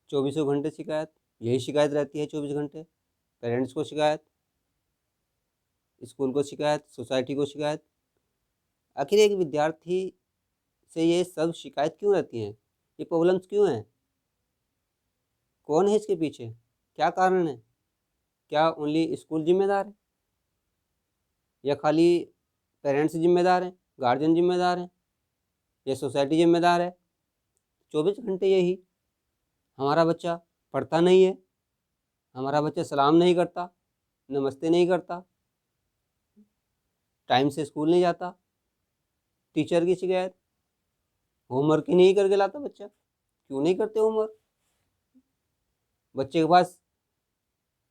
चौबीसों घंटे शिकायत, यही शिकायत रहती है 24 घंटे। पेरेंट्स को शिकायत, स्कूल को शिकायत, सोसाइटी को शिकायत। आखिर एक विद्यार्थी से ये सब शिकायत क्यों रहती हैं? ये प्रॉब्लम्स क्यों हैं? कौन है इसके पीछे? क्या कारण है? क्या ओनली स्कूल जिम्मेदार है या खाली पेरेंट्स जिम्मेदार हैं, गार्जियन जिम्मेदार हैं या सोसाइटी जिम्मेदार है? 24 घंटे यही, हमारा बच्चा पढ़ता नहीं है, हमारा बच्चा सलाम नहीं करता, नमस्ते नहीं करता, टाइम से स्कूल नहीं जाता, टीचर की शिकायत, होमवर्क ही नहीं करके लाता बच्चा। क्यों नहीं करते होमवर्क? बच्चे के पास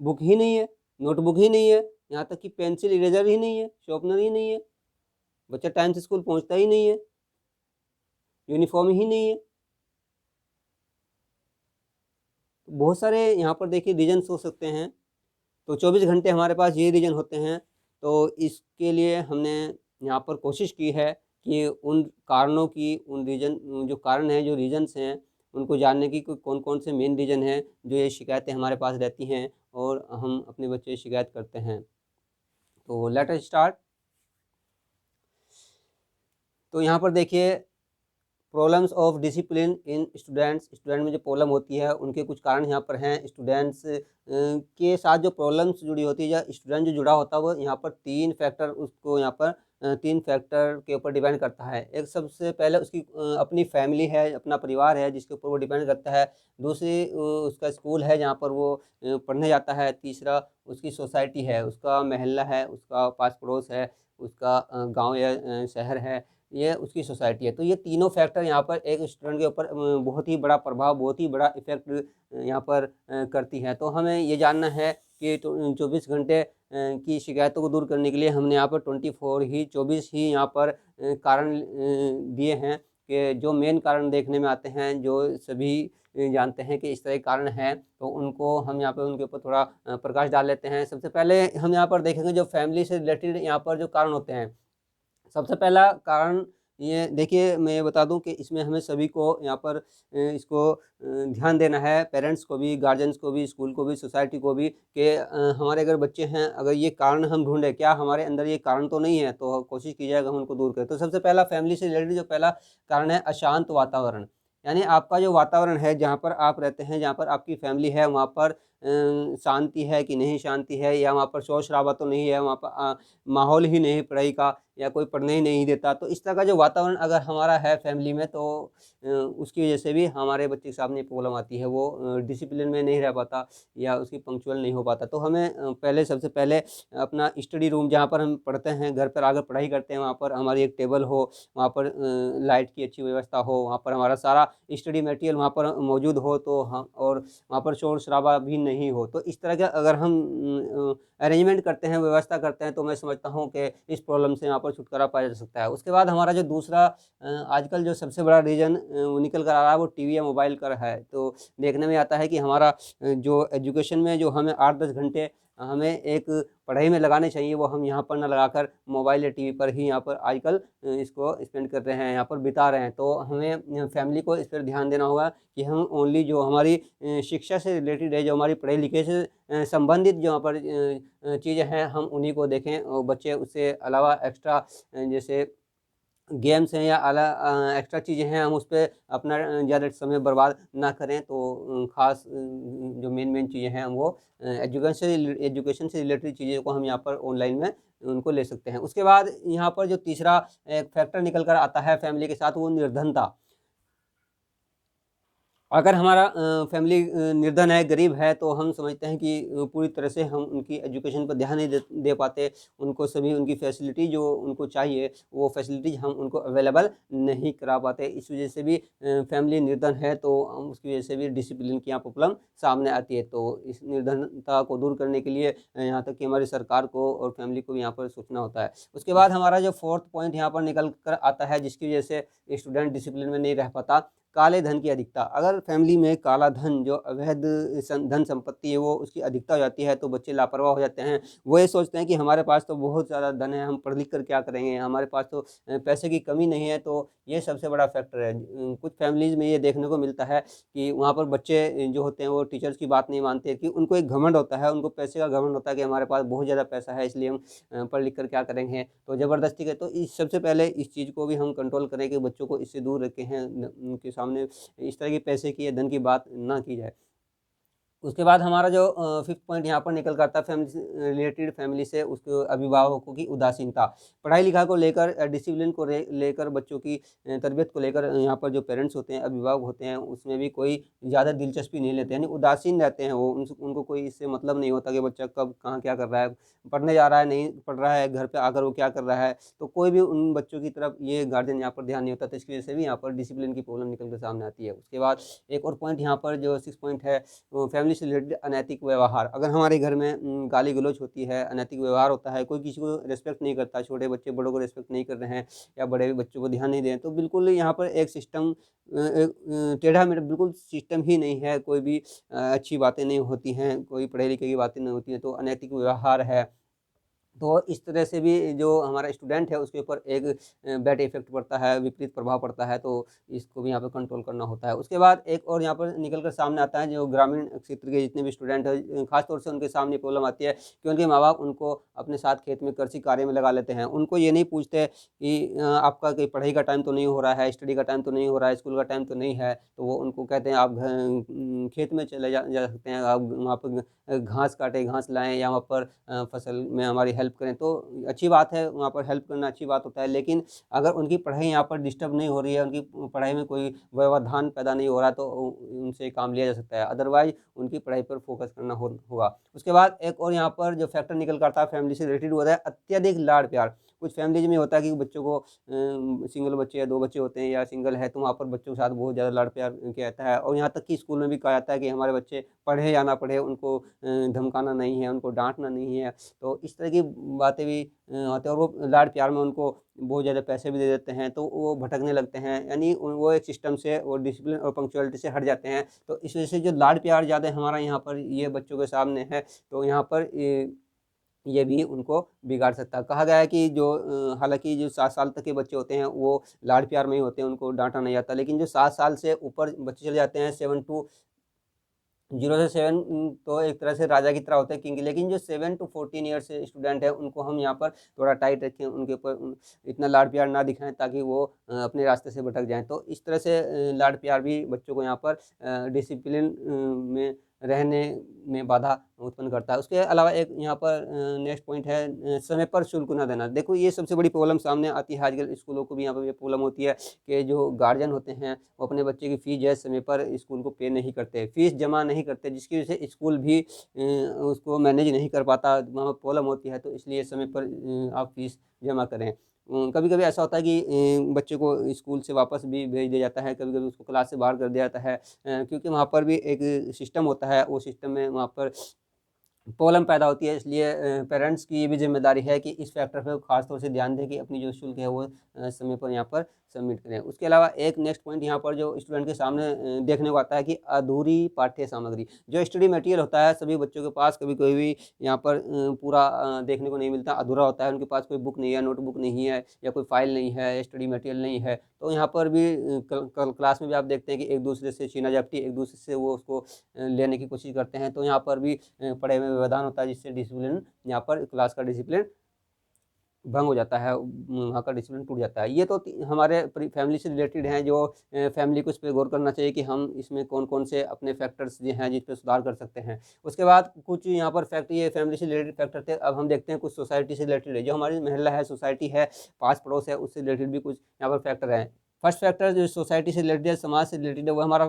बुक ही नहीं है, नोटबुक ही नहीं है, यहाँ तक कि पेंसिल इरेजर ही नहीं है, शॉर्पनर ही नहीं है। बच्चा टाइम से स्कूल पहुँचता ही नहीं है, यूनिफॉर्म ही नहीं है। तो बहुत सारे यहाँ पर देखिए रीजन्स हो सकते हैं। तो 24 घंटे हमारे पास ये रीजन होते हैं। तो इसके लिए हमने यहाँ पर कोशिश की है कि उन कारणों की, उन रीजन जो कारण हैं, जो रीजन्स हैं, उनको जानने की कौन कौन से मेन रीजन हैं जो ये शिकायतें हमारे पास रहती हैं और हम अपने बच्चे शिकायत करते हैं। तो लेट अस स्टार्ट। तो यहाँ पर देखिए problems of discipline in students. Student में जो प्रॉब्लम होती है उनके कुछ कारण यहाँ पर हैं। स्टूडेंट्स के साथ जो प्रॉब्लम्स जुड़ी होती है या स्टूडेंट जो जुड़ा होता है वो यहाँ पर 3 फैक्टर उसको यहाँ पर 3 फैक्टर के ऊपर डिपेंड करता है। एक सबसे पहले उसकी अपनी फैमिली है, अपना परिवार है जिसके ऊपर वो डिपेंड करता है। दूसरी उसका स्कूल है जहाँ पर वो पढ़ने जाता है। तीसरा उसकी सोसाइटी है, उसका मोहल्ला है, उसका पास पड़ोस है, उसका गाँव या शहर है, ये उसकी सोसाइटी है। तो ये तीनों फैक्टर यहाँ पर एक स्टूडेंट के ऊपर बहुत ही बड़ा प्रभाव, बहुत ही बड़ा इफ़ेक्ट यहाँ पर करती है। तो हमें ये जानना है कि 24 घंटे की शिकायतों को दूर करने के लिए हमने यहाँ पर 24 ही यहाँ पर कारण दिए हैं कि जो मेन कारण देखने में आते हैं, जो सभी जानते हैं कि इस तरह के कारण हैं, तो उनको हम यहाँ पर उनके ऊपर थोड़ा प्रकाश डाल लेते हैं। सबसे पहले हम यहाँ पर देखेंगे जो फैमिली से रिलेटेड यहाँ पर जो कारण होते हैं। सबसे पहला कारण ये देखिए, मैं ये बता दूं कि इसमें हमें सभी को यहाँ पर इसको ध्यान देना है, पेरेंट्स को भी, गार्जियंस को भी, स्कूल को भी, सोसाइटी को भी, कि हमारे अगर बच्चे हैं, अगर ये कारण हम ढूंढें क्या हमारे अंदर ये कारण तो नहीं है, तो कोशिश की जाएगा हम उनको दूर करें। तो सबसे पहला फैमिली से रिलेटेड जो पहला कारण है अशांत वातावरण। यानी आपका जो वातावरण है, जहाँ पर आप रहते हैं, जहाँ पर आपकी फैमिली है, वहाँ पर शांति है कि नहीं शांति है, या वहाँ पर शोर शराबा तो नहीं है, वहाँ पर माहौल ही नहीं पढ़ाई का, या कोई पढ़ने ही नहीं देता। तो इस तरह का जो वातावरण अगर हमारा है फैमिली में, तो उसकी वजह से भी हमारे बच्चे के सामने प्रॉब्लम आती है। वो डिसिप्लिन में नहीं रह पाता या उसकी पंक्चुअल नहीं हो पाता। तो हमें पहले सबसे पहले अपना स्टडी रूम जहाँ पर हम पढ़ते हैं, घर पर आकर पढ़ाई करते हैं, वहाँ पर हमारी एक टेबल हो, वहाँ पर लाइट की अच्छी व्यवस्था हो, वहाँ पर हमारा सारा स्टडी मटेरियल वहाँ पर मौजूद हो, तो हम और वहाँ पर शोर शराबा भी नहीं हो। तो इस तरह का अगर हम अरेंजमेंट करते हैं, व्यवस्था करते हैं, तो मैं समझता हूँ कि इस प्रॉब्लम से यहाँ पर छुटकारा पाया जा सकता है। उसके बाद हमारा जो दूसरा आजकल जो सबसे बड़ा रीज़न निकल कर आ रहा है वो टीवी या मोबाइल का है। तो देखने में आता है कि हमारा जो एजुकेशन में जो हमें 8-10 घंटे हमें एक पढ़ाई में लगाने चाहिए, वो हम यहाँ पर ना लगाकर मोबाइल या टीवी पर ही यहाँ पर आजकल इसको स्पेंड कर रहे हैं, यहाँ पर बिता रहे हैं। तो हमें फैमिली को इस पर ध्यान देना होगा कि हम ओनली जो हमारी शिक्षा से रिलेटेड है, जो हमारी पढ़ाई लिखाई से संबंधित जो यहाँ पर चीज़ें हैं, हम उन्हीं को देखें। और बच्चे उससे अलावा एक्स्ट्रा जैसे गेम्स हैं या एक्स्ट्रा चीज़ें हैं, हम उस पर अपना ज़्यादा समय बर्बाद ना करें। तो ख़ास जो मेन चीज़ें हैं हम वो एजुकेशन से रिलेटेड चीज़ों को हम यहाँ पर ऑनलाइन में उनको ले सकते हैं। उसके बाद यहाँ पर जो तीसरा एक फैक्टर निकल कर आता है फैमिली के साथ, वो निर्धनता। अगर हमारा फैमिली निर्धन है, गरीब है, तो हम समझते हैं कि पूरी तरह से हम उनकी एजुकेशन पर ध्यान नहीं दे पाते। उनको सभी उनकी फैसिलिटी जो उनको चाहिए, वो फैसिलिटीज़ हम उनको अवेलेबल नहीं करा पाते। इस वजह से भी फैमिली निर्धन है, तो हम उसकी वजह से भी डिसिप्लिन की यहाँ प्रॉब्लम सामने आती है। तो इस निर्धनता को दूर करने के लिए यहाँ तक कि हमारी सरकार को और फैमिली को भी यहाँ पर सोचना होता है। उसके बाद हमारा जो 4th पॉइंट यहाँ पर निकल कर आता है, जिसकी वजह से स्टूडेंट डिसिप्लिन में नहीं रह पाता, काले धन की अधिकता। अगर फैमिली में काला धन, जो अवैध धन संपत्ति है, वो उसकी अधिकता हो जाती है तो बच्चे लापरवाह हो जाते हैं। वो ये सोचते हैं कि हमारे पास तो बहुत ज़्यादा धन है, हम पढ़ लिख कर क्या करेंगे, हमारे पास तो पैसे की कमी नहीं है। तो ये सबसे बड़ा फैक्टर है। कुछ फैमिलीज़ में ये देखने को मिलता है कि वहाँ पर बच्चे जो होते हैं वो टीचर्स की बात नहीं मानते, कि उनको एक घमंड होता है, उनको पैसे का घमंड होता है कि हमारे पास बहुत ज़्यादा पैसा है, इसलिए हम पढ़ लिख कर क्या करेंगे। तो ज़बरदस्ती के, तो इस सबसे पहले इस चीज़ को भी हम कंट्रोल करें कि बच्चों को इससे दूर रखें हैं, उनके सामने इस तरह की पैसे की या धन की बात ना की जाए। उसके बाद हमारा जो 5th पॉइंट यहाँ पर निकल कर आता है फैमिली से रिलेटेड, फैमिली से उसके अभिभावकों की उदासीनता। पढ़ाई-लिखाई को लेकर, डिसिप्लिन को लेकर, बच्चों की तरबियत को लेकर यहाँ पर जो पेरेंट्स होते हैं, अभिभावक होते हैं, उसमें भी कोई ज़्यादा दिलचस्पी नहीं लेते, यानी उदासीन रहते हैं वो। उनको कोई इससे मतलब नहीं होता कि बच्चा कब कहाँ क्या कर रहा है, पढ़ने जा रहा है, नहीं पढ़ रहा है, घर पे आकर वो क्या कर रहा है। तो कोई भी उन बच्चों की तरफ ये गार्जियन यहाँ पर ध्यान नहीं होता, तो इसकी वजह से भी यहाँ पर डिसिप्लिन की प्रॉब्लम निकल कर सामने आती है। उसके बाद एक और पॉइंट यहाँ पर जो 6 पॉइंट है, फैमिली से रिलेटेड अनैतिक व्यवहार। अगर हमारे घर में गाली गलौज होती है, अनैतिक व्यवहार होता है, कोई किसी को रिस्पेक्ट नहीं करता, छोटे बच्चे बड़ों को रिस्पेक्ट नहीं कर रहे हैं या बड़े बच्चों को ध्यान नहीं दे रहे हैं, तो बिल्कुल यहाँ पर एक सिस्टम टेढ़ा मेढ़ा, बिल्कुल सिस्टम ही नहीं है। कोई भी अच्छी बातें नहीं होती हैं, कोई पढ़े लिखे की बातें नहीं होती हैं, तो अनैतिक व्यवहार है। तो इस तरह से भी जो हमारा स्टूडेंट है उसके ऊपर एक बैड इफ़ेक्ट पड़ता है, विपरीत प्रभाव पड़ता है, तो इसको भी यहाँ पे कंट्रोल करना होता है। उसके बाद एक और यहाँ पर निकल कर सामने आता है, जो ग्रामीण क्षेत्र के जितने भी स्टूडेंट हैं, ख़ास तौर से उनके सामने प्रॉब्लम आती है कि उनके माँ-बाप उनको अपने साथ खेत में कृषि कार्य में लगा लेते हैं। उनको ये नहीं पूछते कि आपका कोई पढ़ाई का टाइम तो नहीं हो रहा है, स्टडी का टाइम तो नहीं हो रहा है, स्कूल का टाइम तो नहीं है। तो वो उनको कहते हैं आप खेत में चले जा सकते हैं, आप वहाँ पर घास काटें, घास लाएँ या वहाँ पर फसल में हमारी हेल्प करें। तो अच्छी बात है, वहाँ पर हेल्प करना अच्छी बात होता है, लेकिन अगर उनकी पढ़ाई यहाँ पर डिस्टर्ब नहीं हो रही है, उनकी पढ़ाई में कोई व्यवधान पैदा नहीं हो रहा है, तो उनसे काम लिया जा सकता है। अदरवाइज़ उनकी पढ़ाई पर फोकस करना होगा। उसके बाद एक और यहाँ पर जो फैक्टर निकल कर आता है फैमिली से रिलेटेड, वो होता है अत्यधिक लाड़-प्यार। कुछ फैमिलीज़ में होता है कि बच्चों को सिंगल बच्चे या 2 बच्चे होते हैं या सिंगल है, तो वहाँ पर बच्चों के साथ बहुत ज़्यादा लाड़-प्यार किया जाता है, और यहाँ तक कि स्कूल में भी कहा जाता है कि हमारे बच्चे पढ़े या ना पढ़े, उनको धमकाना नहीं है, उनको डाँटना नहीं है। तो इस तरह की बातें भी होती हैं, और वो लाड़-प्यार में उनको बहुत ज़्यादा पैसे भी दे देते हैं, तो वो भटकने लगते हैं, यानी वो एक सिस्टम से, वो डिसिप्लिन और पंक्चुअलिटी से हट जाते हैं। तो इस वजह से जो लाड़-प्यार ज़्यादा हमारा यहाँ पर ये बच्चों के सामने है, तो यहाँ पर ये भी उनको बिगाड़ सकता है। कहा गया है कि जो हालाँकि जो 7 साल तक के बच्चे होते हैं वो लाड़-प्यार में ही होते हैं, उनको डाँटा नहीं जाता। लेकिन जो 7 साल से ऊपर बच्चे चले जाते हैं, 7 टू 0 से 7, तो एक तरह से राजा की तरह होते हैं, किंग। लेकिन जो 7 टू 14 ईयर्स से स्टूडेंट है, उनको हम यहाँ पर थोड़ा टाइट रखें, उनके ऊपर इतना लाड़ प्यार ना दिखाएं, ताकि वो अपने रास्ते से भटक जाएं। तो इस तरह से लाड़ प्यार भी बच्चों को यहाँ पर डिसिप्लिन में रहने में बाधा उत्पन्न करता है। उसके अलावा एक यहाँ पर नेक्स्ट पॉइंट है, समय पर शुल्क ना देना। देखो ये सबसे बड़ी प्रॉब्लम सामने आती है आजकल, स्कूलों को भी यहाँ पर ये प्रॉब्लम होती है कि जो गार्जियन होते हैं वो अपने बच्चे की फ़ीस जो है समय पर स्कूल को पे नहीं करते, फ़ीस जमा नहीं करते, जिसकी वजह से स्कूल भी उसको मैनेज नहीं कर पाता, वहाँ प्रॉब्लम होती है। तो इसलिए समय पर आप फ़ीस जमा करें। कभी-कभी ऐसा होता है कि बच्चे को स्कूल से वापस भी भेज दिया जाता है, कभी-कभी उसको क्लास से बाहर कर दिया जाता है, क्योंकि वहाँ पर भी एक सिस्टम होता है, वो सिस्टम में वहाँ पर प्रॉब्लम पैदा होती है। इसलिए पेरेंट्स की ये भी ज़िम्मेदारी है कि इस फैक्टर पे ख़ास तौर से ध्यान दें कि अपनी जो शुल्क है वो समय पर यहाँ पर सबमिट करें। उसके अलावा एक नेक्स्ट पॉइंट यहाँ पर जो स्टूडेंट के सामने देखने को आता है कि अधूरी पाठ्य सामग्री। जो स्टडी मटेरियल होता है सभी बच्चों के पास कभी-कभी भी यहाँ पर पूरा देखने को नहीं मिलता, अधूरा होता है। उनके पास कोई बुक नहीं है, नोटबुक नहीं है या कोई फ़ाइल नहीं है, स्टडी मटेरियल नहीं है। तो यहाँ पर भी कल क्लास में भी आप देखते हैं कि एक-दूसरे से छीना-झपटी, एक-दूसरे से वो उसको लेने की कोशिश करते हैं। तो यहाँ पर भी पढ़ाई में व्यवधान होता है, जिससे डिसिप्लिन यहाँ पर क्लास का डिसिप्लिन भंग हो जाता है, वहाँ का डिसिप्लिन टूट जाता है। ये तो हमारे फैमिली से रिलेटेड हैं, जो फैमिली को इस पे गौर करना चाहिए कि हम इसमें कौन-कौन से अपने फैक्टर्स जो हैं जिस पे सुधार कर सकते हैं। उसके बाद कुछ यहाँ पर फैक्ट, ये फैमिली से रिलेटेड फैक्टर थे। अब हम देखते हैं कुछ सोसाइटी से रिलेटेड है, जो हमारी मोहल्ला है, सोसाइटी है, पास-पड़ोस है, उससे रिलेटेड भी कुछ यहाँ पर फैक्टर हैं। फर्स्ट फैक्टर जो सोसाइटी से रिलेटेड है, समाज से रिलेटेड है, वो हमारा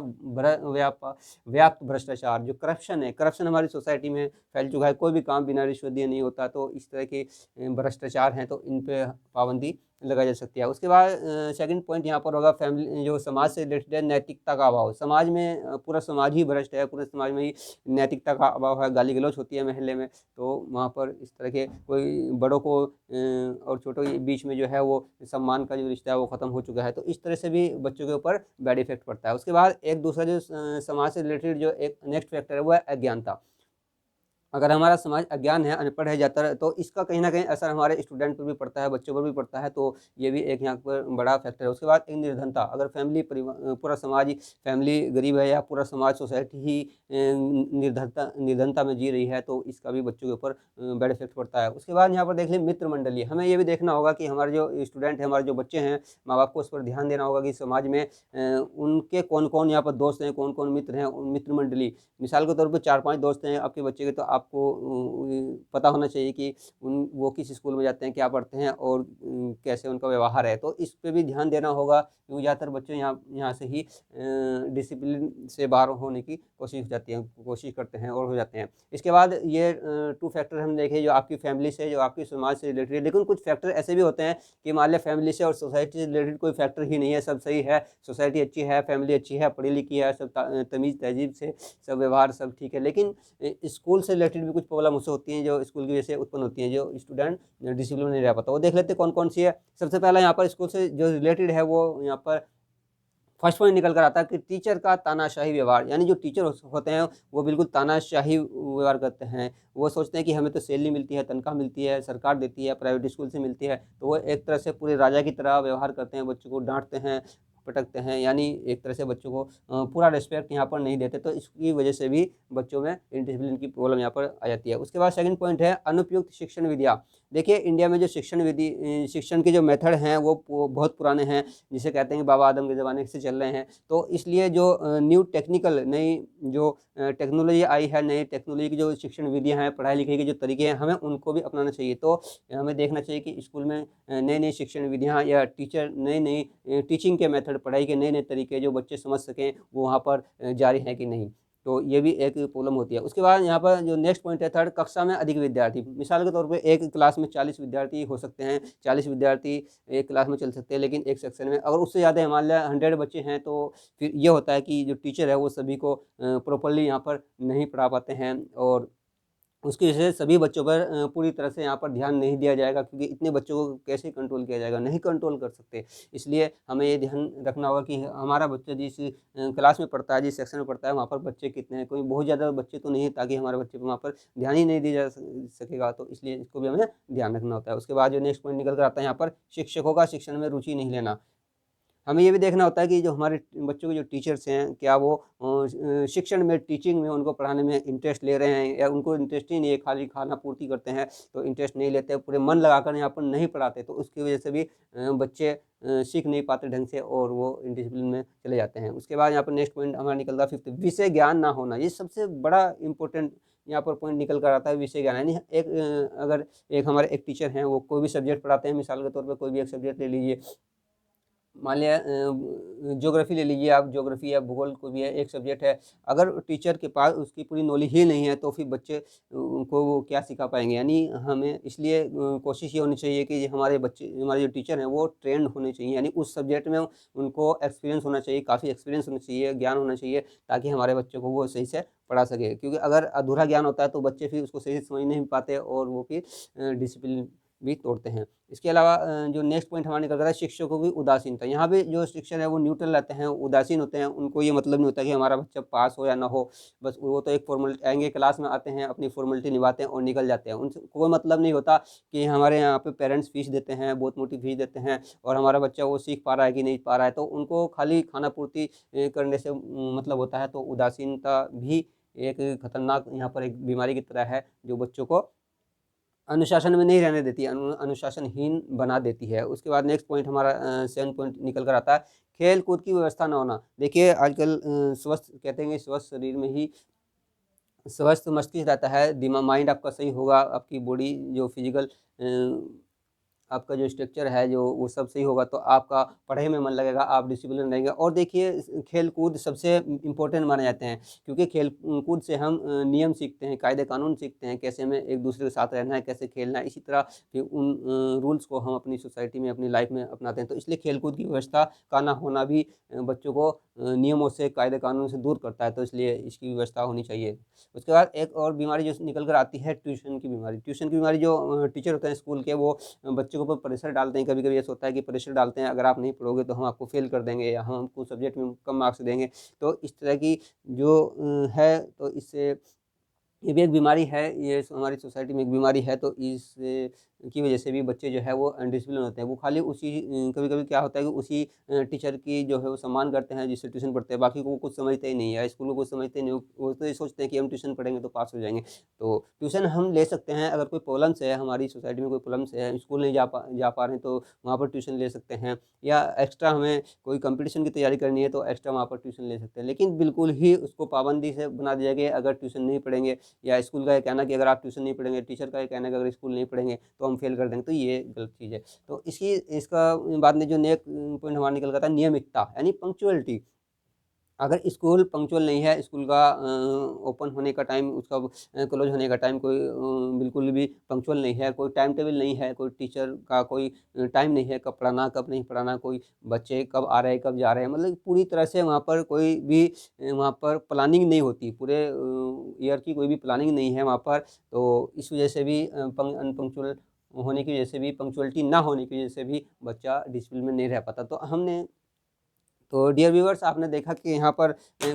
व्याप्त भ्रष्टाचार, जो करप्शन है, करप्शन हमारी सोसाइटी में फैल चुका है। कोई भी काम बिना रिश्वत दिए नहीं होता। तो इस तरह के भ्रष्टाचार हैं, तो इन पे पाबंदी लगाई जा सकती है। उसके बाद सेकंड पॉइंट यहाँ पर होगा फैमिली, जो समाज से रिलेटेड है, नैतिकता का अभाव। समाज में पूरा समाज ही भ्रष्ट है, पूरे समाज में ही नैतिकता का अभाव है, गाली गलौज होती है मोहल्ले में, तो वहाँ पर इस तरह के कोई बड़ों को और छोटों के बीच में जो है वो सम्मान का जो रिश्ता है वो ख़त्म हो चुका है, तो इस तरह से भी बच्चों के ऊपर बैड इफेक्ट पड़ता है। उसके बाद एक दूसरा जो समाज से रिलेटेड जो एक नेक्स्ट फैक्टर है वो है अज्ञानता। अगर हमारा समाज अज्ञान है, अनपढ़ है ज़्यादातर, तो इसका कहीं न कहीं असर हमारे स्टूडेंट पर भी पड़ता है, बच्चों पर भी पड़ता है, तो ये भी एक यहाँ पर बड़ा फैक्टर है। उसके बाद एक निर्धनता, अगर पूरा समाज ही फैमिली गरीब है या पूरा समाज सोसाइटी ही निर्धनता में जी रही है, तो इसका भी बच्चों के ऊपर बैड इफेक्ट पड़ता है। उसके बाद यहाँ पर देख लें मित्र मंडली, हमें ये भी देखना होगा कि हमारे जो स्टूडेंट हैं, हमारे जो बच्चे हैं, माँ-बाप को उस पर ध्यान देना होगा कि समाज में उनके कौन-कौन यहाँ पर दोस्त हैं, कौन-कौन मित्र हैं, उन मित्र मंडली, मिसाल के तौर पे 4-5 दोस्त हैं आपके बच्चे के, तो आपको पता होना चाहिए कि वो किस स्कूल में जाते हैं, क्या पढ़ते हैं और कैसे उनका व्यवहार है, तो इस पे भी ध्यान देना होगा, क्योंकि ज़्यादातर बच्चे यहाँ से ही डिसिप्लिन से बाहर होने की कोशिश करते हैं और हो जाते हैं। इसके बाद ये 2 फैक्टर हम देखें जो आपकी फैमिली से, जो आपकी समाज से रिलेटेड है, लेकिन कुछ फैक्टर ऐसे भी होते हैं कि मान लिया फैमिली से और सोसाइटी से रिलेटेड कोई फैक्टर ही नहीं है, सब सही है, सोसाइटी अच्छी है, फैमिली अच्छी है, पढ़ी लिखी है, सब तमीज़ तहज़ीब से सब व्यवहार सब ठीक है, लेकिन स्कूल से रिलेटेड भी कुछ प्रॉब्लम उससे होती हैं, जो स्कूल की वजह से उत्पन्न होती हैं, जो स्टूडेंट डिसिप्लिन में नहीं रह पाता। वो देख लेते हैं कौन-कौन सी है। सबसे पहला यहाँ पर स्कूल से जो रिलेटेड है, वो यहाँ पर फर्स्ट पॉइंट निकल कर आता है कि टीचर का तानाशाही व्यवहार, यानी जो टीचर होते हैं वो बिल्कुल तानाशाही व्यवहार करते हैं। वो सोचते हैं कि हमें तो सैलरी मिलती है, तनख्वाह मिलती है, सरकार देती है, प्राइवेट स्कूल से मिलती है, तो वो एक तरह से पूरे राजा की तरह व्यवहार करते हैं, बच्चों को डाँटते हैं, पटकते हैं, यानी एक तरह से बच्चों को पूरा रिस्पेक्ट यहाँ पर नहीं देते, तो इसकी वजह से भी बच्चों में इंडिसिप्लिन की प्रॉब्लम यहाँ पर आ जाती है। उसके बाद सेकंड पॉइंट है अनुपयुक्त शिक्षण विधियाँ। देखिए इंडिया में जो शिक्षण के जो मेथड हैं वो बहुत पुराने हैं, जिसे कहते हैं कि बाबा आदम के ज़माने से चल रहे हैं, तो इसलिए जो नई जो टेक्नोलॉजी आई है, नई टेक्नोलॉजी की जो शिक्षण विधियाँ हैं, पढ़ाई लिखाई के जो तरीके हैं, हमें उनको भी अपनाना चाहिए। तो हमें देखना चाहिए कि स्कूल में नई-नई शिक्षण विधियाँ या टीचर नई-नई टीचिंग के मेथड, पढ़ाई के नए-नए तरीके जो बच्चे समझ सकें, वो वहाँ पर जारी हैं कि नहीं। तो ये भी एक प्रॉब्लम होती है। उसके बाद यहाँ पर जो नेक्स्ट पॉइंट है थर्ड, कक्षा में अधिक विद्यार्थी। मिसाल के तौर पे एक क्लास में 40 विद्यार्थी हो सकते हैं, 40 विद्यार्थी एक क्लास में चल सकते हैं, लेकिन एक सेक्शन में अगर उससे ज़्यादा मान लिया 100 बच्चे हैं, तो फिर ये होता है कि जो टीचर है वो सभी को प्रॉपर्ली यहाँ पर नहीं पढ़ा पाते हैं, और उसकी वजह से सभी बच्चों पर पूरी तरह से यहाँ पर ध्यान नहीं दिया जाएगा, क्योंकि इतने बच्चों को कैसे कंट्रोल किया जाएगा, नहीं कंट्रोल कर सकते। इसलिए हमें ये ध्यान रखना होगा कि हमारा बच्चा जिस क्लास में पढ़ता है, जिस सेक्शन में पढ़ता है, वहाँ पर बच्चे कितने हैं, कोई बहुत ज़्यादा बच्चे तो नहीं है, ताकि हमारे बच्चे पर वहाँ पर ध्यान ही नहीं दिया जा सकेगा, तो इसलिए इसको भी हमें ध्यान रखना होता है। उसके बाद जो नेक्स्ट पॉइंट निकल कर आता है यहाँ पर, शिक्षकों का शिक्षण में रुचि नहीं लेना। हमें ये भी देखना होता है कि जो हमारे बच्चों के जो टीचर्स हैं, क्या वो शिक्षण में, टीचिंग में, उनको पढ़ाने में इंटरेस्ट ले रहे हैं, या उनको इंटरेस्ट ही नहीं है, खाली खाना पूर्ति करते हैं, तो इंटरेस्ट नहीं लेते, पूरे मन लगाकर यहाँ पर नहीं पढ़ाते, तो उसकी वजह से भी बच्चे सीख नहीं पाते ढंग से और वो इनडिसिप्लिन में चले जाते हैं। उसके बाद यहाँ पर नेक्स्ट पॉइंट हमारा निकलता है फिफ्थ, विषय ज्ञान ना होना। ये सबसे बड़ा इंपॉर्टेंट यहाँ पर पॉइंट निकल कर आता है, विषय ज्ञान। यानी अगर एक हमारे एक टीचर हैं, वो कोई भी सब्जेक्ट पढ़ाते हैं, मिसाल के तौर पर कोई भी एक सब्जेक्ट ले लीजिए, मान लिया ज्योग्राफी ले लीजिए आप, ज्योग्राफी या भूगोल कोई भी है, एक सब्जेक्ट है, अगर टीचर के पास उसकी पूरी नॉलेज ही नहीं है, तो फिर बच्चे को वो क्या सिखा पाएंगे। यानी हमें इसलिए कोशिश ये होनी चाहिए कि हमारे जो टीचर हैं वो ट्रेंड होने चाहिए, यानी उस सब्जेक्ट में उनको एक्सपीरियंस होना चाहिए, काफ़ी एक्सपीरियंस होना चाहिए, ज्ञान होना चाहिए, ताकि हमारे बच्चों को वो सही से पढ़ा सके। क्योंकि अगर अधूरा ज्ञान होता है तो बच्चे फिर उसको सही से समझ नहीं पाते और वो फिर डिसिप्लिन भी तोड़ते हैं। इसके अलावा जो नेक्स्ट पॉइंट हमारा निकल रहा है, शिक्षकों की उदासीनता। यहाँ पे जो शिक्षक है वो न्यूट्रल रहते हैं, उदासीन होते हैं, उनको ये मतलब नहीं होता कि हमारा बच्चा पास हो या ना हो, बस वो तो एक फॉर्मेलिटी, आएंगे क्लास में आते हैं, अपनी फॉर्मेलिटी निभाते हैं और निकल जाते हैं। उनसे कोई मतलब नहीं होता कि हमारे यहाँ पे पेरेंट्स फीस देते हैं, बहुत मोटी फीस देते हैं, और हमारा बच्चा वो सीख पा रहा है कि नहीं पा रहा है, तो उनको खाली खाना पूर्ति करने से मतलब होता है। तो उदासीनता भी एक खतरनाक यहाँ पर एक बीमारी की तरह है, जो बच्चों को अनुशासन में नहीं रहने देती है, अनुशासनहीन बना देती है। उसके बाद नेक्स्ट पॉइंट हमारा 7 पॉइंट निकल कर आता है, खेल कूद की व्यवस्था ना होना। देखिए आजकल स्वस्थ कहते हैं कि स्वस्थ शरीर में ही स्वस्थ मस्तिष्क रहता है, दिमाग माइंड आपका सही होगा, आपकी बॉडी जो फिजिकल आपका जो स्ट्रक्चर है जो वो सब सही होगा तो आपका पढ़ाई में मन लगेगा, आप डिसिप्लिन रहेंगे। और देखिए खेल कूद सबसे इम्पोर्टेंट माने जाते हैं, क्योंकि खेल कूद से हम नियम सीखते हैं, कायदे कानून सीखते हैं, कैसे हमें एक दूसरे के साथ रहना है, कैसे खेलना है। इसी तरह फिर उन रूल्स को हम अपनी सोसाइटी में, अपनी लाइफ में अपनाते हैं। तो इसलिए खेल कूद की व्यवस्था का ना होना भी बच्चों को नियमों से, कायदे कानून से दूर करता है, तो इसलिए इसकी व्यवस्था होनी चाहिए। उसके बाद एक और बीमारी जो निकल कर आती है, ट्यूशन की बीमारी। ट्यूशन की बीमारी, जो टीचर होते हैं स्कूल के, वो बच्चों के ऊपर प्रेशर डालते हैं। कभी कभी ऐसा होता है कि प्रेशर डालते हैं, अगर आप नहीं पढ़ोगे तो हम आपको फेल कर देंगे, या हम आपको सब्जेक्ट में कम मार्क्स देंगे। तो इस तरह की जो है, तो इससे ये भी एक बीमारी है, ये हमारी सोसाइटी में एक बीमारी है। तो इस की वजह से भी बच्चे जो है वो अनडिसिप्लिन होते हैं। वो खाली उसी कभी-कभी क्या होता है कि उसी टीचर की जो है वो सम्मान करते हैं जिससे ट्यूशन पढ़ते हैं, बाकी को वो कुछ समझते ही नहीं है, स्कूल को कुछ समझते ही नहीं। वो तो ये सोचते हैं कि हम ट्यूशन पढ़ेंगे तो पास हो जाएँगे। तो ट्यूशन हम ले सकते हैं, अगर कोई प्रॉब्लम्स है, हमारी सोसाइटी में कोई प्रॉब्लम्स है, स्कूल नहीं जा पा रहे हैं, तो वहाँ पर ट्यूशन ले सकते हैं। या एक्स्ट्रा हमें कोई कॉम्पिटिशन की तैयारी करनी है तो एक्स्ट्रा वहाँ पर ट्यूशन ले सकते हैं। लेकिन बिल्कुल ही उसको पाबंदी से बना दिया गया है, अगर ट्यूशन नहीं पढ़ेंगे, या स्कूल का ये कहना कि अगर आप ट्यूशन नहीं पढ़ेंगे, टीचर का ये कहना है कि अगर स्कूल नहीं पढ़ेंगे तो हम फेल कर देंगे, तो ये गलत चीज़ है। तो इसका बाद में जो नेक्स्ट पॉइंट हमारा निकल कर आता है, नियमितता यानी पंक्चुअलिटी। अगर स्कूल पंक्चुअल नहीं है, स्कूल का ओपन होने का टाइम, उसका क्लोज होने का टाइम कोई बिल्कुल भी पंक्चुअल नहीं है, कोई टाइम टेबल नहीं है, कोई टीचर का कोई टाइम नहीं है, कब पढ़ाना कब नहीं पढ़ाना, कोई बच्चे कब आ रहे हैं कब जा रहे हैं, मतलब पूरी तरह से वहाँ पर कोई भी वहाँ पर प्लानिंग नहीं होती, पूरे ईयर की कोई भी प्लानिंग नहीं है वहाँ पर। तो इस वजह से भी अनपंक्चुअल होने की वजह से भी, पंक्चुअलिटी ना होने की वजह से भी बच्चा डिसिप्लिन में नहीं रह पाता। तो डियर व्यूअर्स, आपने देखा कि यहाँ पर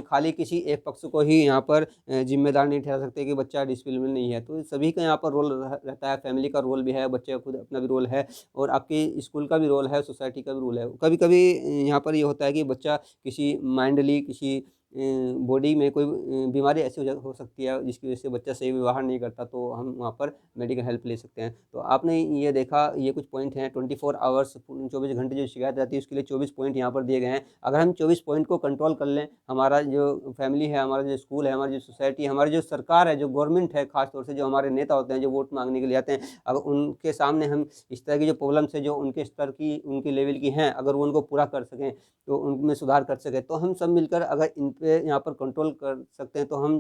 खाली किसी एक पक्ष को ही यहाँ पर जिम्मेदार नहीं ठहरा सकते कि बच्चा डिसिप्लिन में नहीं है। तो सभी का यहाँ पर रोल रहता है, फैमिली का रोल भी है, बच्चे का खुद अपना भी रोल है, और आपके स्कूल का भी रोल है, सोसाइटी का भी रोल है। कभी कभी यहाँ पर ये होता है कि बच्चा किसी माइंडली, किसी बॉडी में कोई बीमारी ऐसी हो सकती है जिसकी वजह से बच्चा सही व्यवहार नहीं करता, तो हम वहाँ पर मेडिकल हेल्प ले सकते हैं। तो आपने ये देखा, ये कुछ पॉइंट हैं, 24 आवर्स 24 घंटे जो शिकायत रहती है उसके लिए 24 पॉइंट यहाँ पर दिए गए हैं। अगर हम 24 पॉइंट को कंट्रोल कर लें, हमारा जो फैमिली है, हमारा जो स्कूल है, हमारी जो सोसाइटी है, हमारी जो सरकार है, जो गवर्नमेंट है, खास तौर से जो हमारे नेता होते हैं जो वोट मांगने के लिए आते हैं, अगर उनके सामने हम इस तरह की जो प्रॉब्लम्स है जो उनके स्तर की, उनके लेवल की हैं, अगर वो उनको पूरा कर सकें, तो उनमें सुधार कर सकें, तो हम सब मिलकर अगर इन पे यहाँ पर कंट्रोल कर सकते हैं, तो हम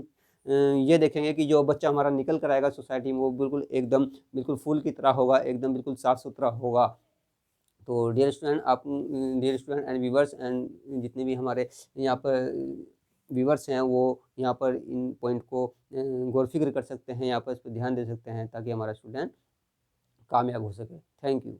ये देखेंगे कि जो बच्चा हमारा निकल कर आएगा सोसाइटी में, वो बिल्कुल एकदम बिल्कुल फूल की तरह होगा, एकदम बिल्कुल साफ सुथरा होगा। तो dear student and viewers, and जितने भी हमारे यहाँ पर व्यूवर्स हैं, वो यहाँ पर इन पॉइंट को गौर फिक्र कर सकते हैं, यहाँ पर इस पर ध्यान दे सकते हैं, ताकि हमारा स्टूडेंट कामयाब हो सके। Thank you.